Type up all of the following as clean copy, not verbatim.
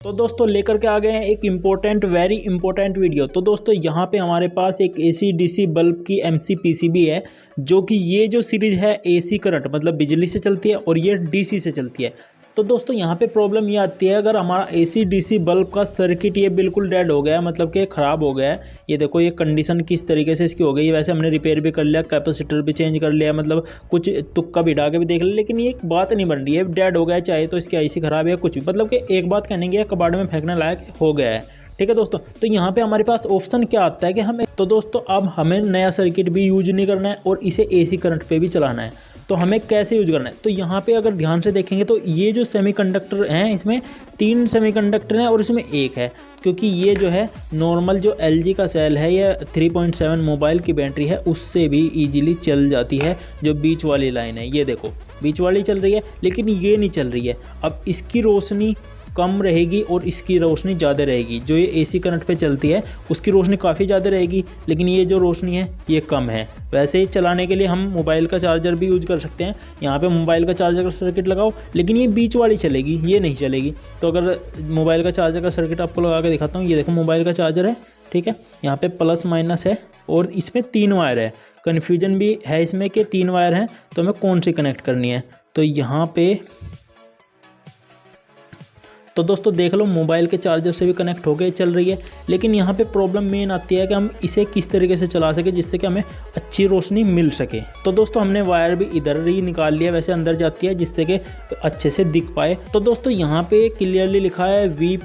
तो दोस्तों लेकर के आ गए हैं एक वेरी इंपॉर्टेंट वीडियो। तो दोस्तों यहाँ पे हमारे पास एक एसी डीसी बल्ब की एमसी पीसीबी है, जो कि ये जो सीरीज है एसी करंट मतलब बिजली से चलती है और ये डीसी से चलती है। तो दोस्तों यहाँ पे प्रॉब्लम ये आती है, अगर हमारा एसी डीसी बल्ब का सर्किट ये बिल्कुल डेड हो गया है, मतलब कि ख़राब हो गया है। ये देखो ये कंडीशन किस तरीके से इसकी हो गई है। वैसे हमने रिपेयर भी कर लिया, कैपेसिटर भी चेंज कर लिया, मतलब कुछ तुक्का भी डाल के भी देख लिया, लेकिन ये एक बात नहीं बन रही है। डेड हो गया है, चाहे तो इसकी आईसी ख़राब है कुछ भी, मतलब कि एक बात कहने की कबाड़ में फेंकने लायक हो गया है। ठीक है दोस्तों, तो यहाँ पे हमारे पास ऑप्शन क्या आता है कि हमें तो दोस्तों अब हमें नया सर्किट भी यूज नहीं करना है और इसे एसी करंट पे भी चलाना है। तो हमें कैसे यूज करना है, तो यहाँ पे अगर ध्यान से देखेंगे तो ये जो सेमीकंडक्टर हैं, इसमें 3 सेमीकंडक्टर हैं और इसमें एक है, क्योंकि ये जो है नॉर्मल जो LG का सेल है, ये 3.7 मोबाइल की बैटरी है, उससे भी इजीली चल जाती है। जो बीच वाली लाइन है, ये देखो बीच वाली चल रही है, लेकिन ये नहीं चल रही है। अब इसकी रोशनी कम रहेगी और इसकी रोशनी ज़्यादा रहेगी। जो ये एसी करंट पे चलती है उसकी रोशनी काफ़ी ज़्यादा रहेगी, लेकिन ये जो रोशनी है ये कम है। वैसे ही चलाने के लिए हम मोबाइल का चार्जर भी यूज कर सकते हैं। यहाँ पे मोबाइल का चार्जर का सर्किट लगाओ, लेकिन ये बीच वाली चलेगी, ये नहीं चलेगी। तो अगर मोबाइल का चार्जर का सर्किट आपको लगा के दिखाता हूँ, ये देखो मोबाइल का चार्जर है, ठीक है। यहाँ पे प्लस माइनस है और इसमें 3 वायर है। कन्फ्यूजन भी है इसमें कि 3 वायर हैं, तो हमें कौन सी कनेक्ट करनी है। तो यहाँ पे तो दोस्तों देख लो मोबाइल के चार्जर से भी कनेक्ट होकर चल रही है, लेकिन यहाँ पे प्रॉब्लम मेन आती है कि हम इसे किस तरीके से चला सके जिससे कि हमें अच्छी रोशनी मिल सके। तो दोस्तों हमने वायर भी इधर ही निकाल लिया, वैसे अंदर जाती है जिससे कि अच्छे से दिख पाए। तो दोस्तों यहाँ पे क्लियरली लिखा है V+,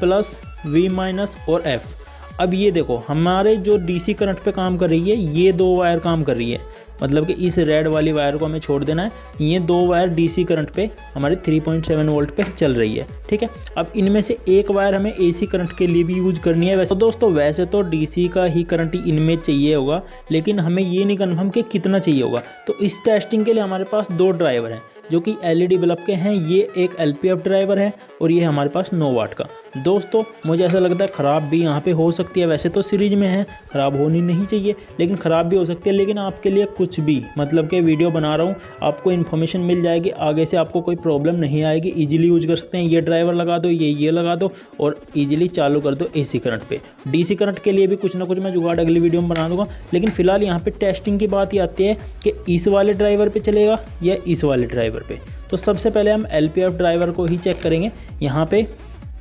V- और F। अब ये देखो हमारे जो डीसी करंट पे काम कर रही है, ये 2 वायर काम कर रही है, मतलब कि इस रेड वाली वायर को हमें छोड़ देना है। ये 2 वायर डीसी करंट पे हमारे 3.7 वोल्ट पे चल रही है, ठीक है। अब इनमें से एक वायर हमें एसी करंट के लिए भी यूज करनी है। वैसे दोस्तों वैसे तो डीसी का ही करंट इनमें चाहिए होगा, लेकिन हमें ये नहीं कन्फर्म कि कितना चाहिए होगा। तो इस टेस्टिंग के लिए हमारे पास 2 ड्राइवर हैं जो कि LED बल्ब के हैं। ये एक LPF ड्राइवर है और ये हमारे पास 9 वाट का। दोस्तों मुझे ऐसा लगता है ख़राब भी यहाँ पे हो सकती है। वैसे तो सीरीज में है, ख़राब होनी नहीं चाहिए, लेकिन ख़राब भी हो सकती है। लेकिन आपके लिए कुछ भी मतलब कि वीडियो बना रहा हूँ, आपको इन्फॉर्मेशन मिल जाएगी, आगे से आपको कोई प्रॉब्लम नहीं आएगी। ईजिली यूज कर सकते हैं। ये ड्राइवर लगा दो, ये लगा दो और ईजिली चालू कर दो एसी करंट पे। डीसी करंट के लिए भी कुछ ना कुछ मैं जुगाड़ अगली वीडियो में बना दूंगा, लेकिन फिलहाल यहाँ पे टेस्टिंग की बात ही आती है कि इस वाले ड्राइवर पे चलेगा या इस वाले ड्राइवर पे। तो सबसे पहले हम LPF ड्राइवर को ही चेक करेंगे यहाँ पे।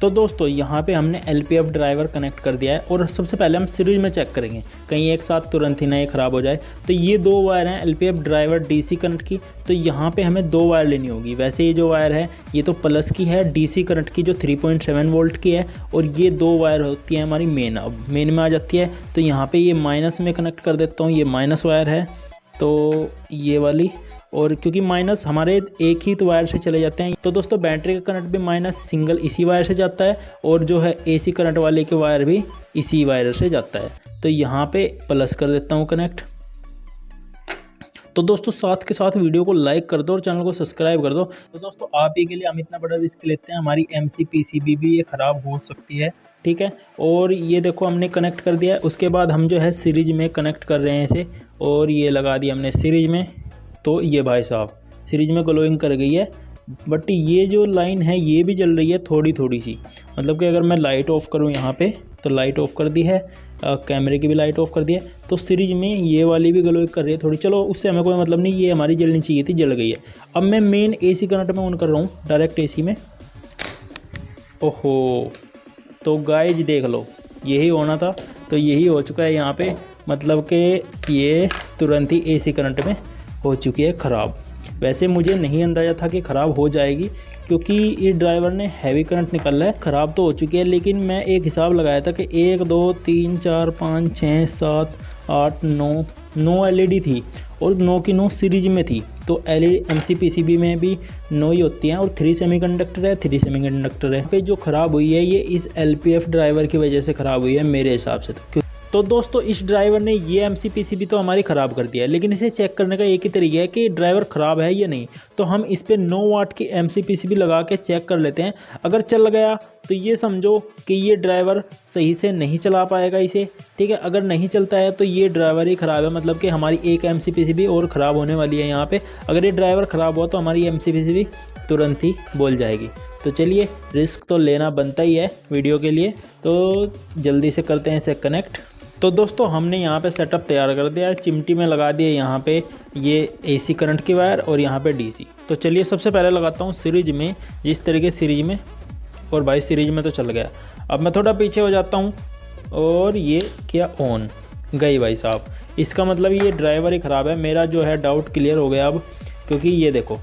तो दोस्तों यहाँ पे हमने LPF ड्राइवर कनेक्ट कर दिया है और सबसे पहले हम सीरीज में चेक करेंगे, कहीं एक साथ तुरंत ही नहीं ख़राब हो जाए। तो ये 2 वायर हैं LPF ड्राइवर डीसी करंट की, तो यहाँ पे हमें 2 वायर लेनी होगी। वैसे ये जो वायर है ये तो प्लस की है, डीसी करंट की जो 3.7 वोल्ट की है, और ये 2 वायर होती है हमारी मेन। अब मेन में आ जाती है, तो यहाँ पर ये माइनस में कनेक्ट कर देता हूँ। ये माइनस वायर है, तो ये वाली, और क्योंकि माइनस हमारे एक ही तो वायर से चले जाते हैं। तो दोस्तों बैटरी का करंट भी माइनस सिंगल इसी वायर से जाता है, और जो है एसी करंट वाले के वायर भी इसी वायर से जाता है। तो यहाँ पे प्लस कर देता हूँ कनेक्ट। तो दोस्तों साथ के साथ वीडियो को लाइक कर दो और चैनल को सब्सक्राइब कर दो। तो दोस्तों आप ही के लिए हम इतना बड़ा रिस्क लेते हैं, हमारी एमसी पीसीबी भी ये ख़राब हो सकती है, ठीक है। और ये देखो हमने कनेक्ट कर दिया है। उसके बाद हम जो है सीरीज में कनेक्ट कर रहे हैं इसे, और ये लगा दिया हमने सीरीज में। तो ये भाई साहब सीरीज में ग्लोइंग कर गई है, बट ये जो लाइन है ये भी जल रही है थोड़ी थोड़ी सी। मतलब कि अगर मैं लाइट ऑफ करूँ यहाँ पे, तो लाइट ऑफ कर दी है, कैमरे की भी लाइट ऑफ कर दी है, तो सीरीज में ये वाली भी ग्लोइंग कर रही है थोड़ी। चलो उससे हमें कोई मतलब नहीं, ये हमारी जलनी चाहिए थी, जल गई है। अब मैं मेन एसी करंट में ऑन कर रहा हूँ, डायरेक्ट एसी में। ओहो, तो गाइज देख लो यही होना था, तो यही हो चुका है यहाँ पे। मतलब कि ये तुरंत ही एसी करंट में हो चुकी है ख़राब। वैसे मुझे नहीं अंदाज़ा था कि ख़राब हो जाएगी, क्योंकि ये ड्राइवर ने हैवी करंट निकाला है। ख़राब तो हो चुकी है, लेकिन मैं एक हिसाब लगाया था कि 1 2 3 4 5 6 7 8 9 LED थी, और 9 की 9 सीरीज में थी। तो LED एमसी पीसीबी में भी 9 ही होती हैं, और 3 सेमीकंडक्टर है, 3 सेमीकंडक्टर है। पे जो ख़राब हुई है ये इस LPF ड्राइवर की वजह से ख़राब हुई है मेरे हिसाब से। तो दोस्तों इस ड्राइवर ने ये एमसी पीसीबी तो हमारी ख़राब कर दिया है, लेकिन इसे चेक करने का एक ही तरीका है कि ड्राइवर ख़राब है या नहीं। तो हम इस पर 9 वाट की एमसी पीसीबी लगा के चेक कर लेते हैं। अगर चल गया तो ये समझो कि ये ड्राइवर सही से नहीं चला पाएगा इसे, ठीक है। अगर नहीं चलता है तो ये ड्राइवर ही ख़राब है, मतलब कि हमारी एक एमसी पीसीबी और ख़राब होने वाली है यहाँ पे। अगर ये ड्राइवर ख़राब हुआ तो हमारी एमसी पीसीबी तुरंत ही बोल जाएगी। तो चलिए रिस्क तो लेना बनता ही है वीडियो के लिए, तो जल्दी से करते हैं इसे कनेक्ट। तो दोस्तों हमने यहाँ पे सेटअप तैयार कर दिया है, चिमटी में लगा दिया यहाँ पे ये AC करंट की वायर और यहाँ पे DC। तो चलिए सबसे पहले लगाता हूँ सीरीज में, जिस तरीके सीरीज में, और भाई सीरीज में तो चल गया। अब मैं थोड़ा पीछे हो जाता हूँ और ये क्या ऑन गई भाई साहब, इसका मतलब ये ड्राइवर ही ख़राब है। मेरा जो है डाउट क्लियर हो गया अब, क्योंकि ये देखो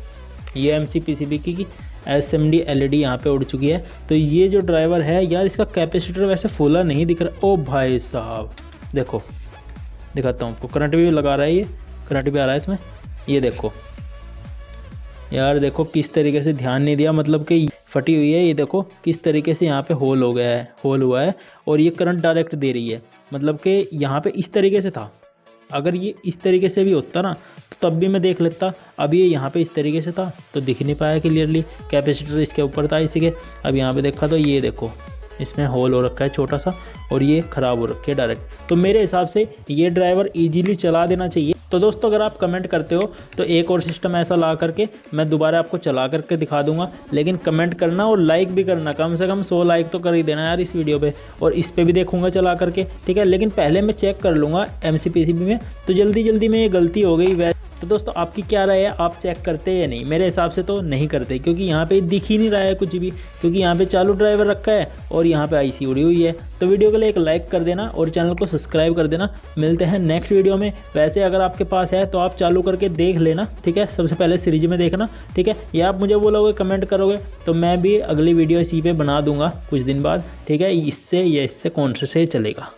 ये MCPCB की SMD LED यहाँ पे उड़ चुकी है। तो ये जो ड्राइवर है यार, इसका कैपेसिटर वैसे फुला नहीं दिख रहा। ओ भाई साहब देखो, दिखाता हूँ आपको, करंट भी लगा रहा है, ये करंट भी आ रहा है इसमें, ये देखो यार, देखो किस तरीके से ध्यान नहीं दिया, मतलब कि फटी हुई है। ये देखो किस तरीके से यहाँ पे होल हो गया है, होल हुआ है, और ये करंट डायरेक्ट दे रही है। मतलब कि यहाँ पे इस तरीके से था, अगर ये इस तरीके से भी होता ना तो तब भी मैं देख लेता। अब ये यहाँ पे इस तरीके से था तो दिख नहीं पाया क्लियरली, कैपेसिटर इसके ऊपर था इसी के। अब यहाँ पे देखा तो ये देखो इसमें होल हो रखा है छोटा सा, और ये ख़राब हो रखी है डायरेक्ट। तो मेरे हिसाब से ये ड्राइवर ईजीली चला देना चाहिए। तो दोस्तों अगर आप कमेंट करते हो तो एक और सिस्टम ऐसा ला करके मैं दोबारा आपको चला करके दिखा दूंगा, लेकिन कमेंट करना और लाइक भी करना, कम से कम 100 लाइक तो कर ही देना यार इस वीडियो पे, और इस पे भी देखूंगा चला करके, ठीक है। लेकिन पहले मैं चेक कर लूँगा MCPCB में, तो जल्दी में ये गलती हो गई। तो दोस्तों आपकी क्या राय है, आप चेक करते हैं या नहीं? मेरे हिसाब से तो नहीं करते, क्योंकि यहाँ पे दिख ही नहीं रहा है कुछ भी, क्योंकि यहाँ पे चालू ड्राइवर रखा है और यहाँ पे IC उड़ी हुई है। तो वीडियो के लिए एक लाइक कर देना और चैनल को सब्सक्राइब कर देना। मिलते हैं नेक्स्ट वीडियो में। वैसे अगर आपके पास है तो आप चालू करके देख लेना, ठीक है। सबसे पहले सीरीज में देखना, ठीक है। या आप मुझे बोलोगे, कमेंट करोगे तो मैं भी अगली वीडियो इसी पे बना दूंगा कुछ दिन बाद, ठीक है। इससे या इससे कौन से चलेगा।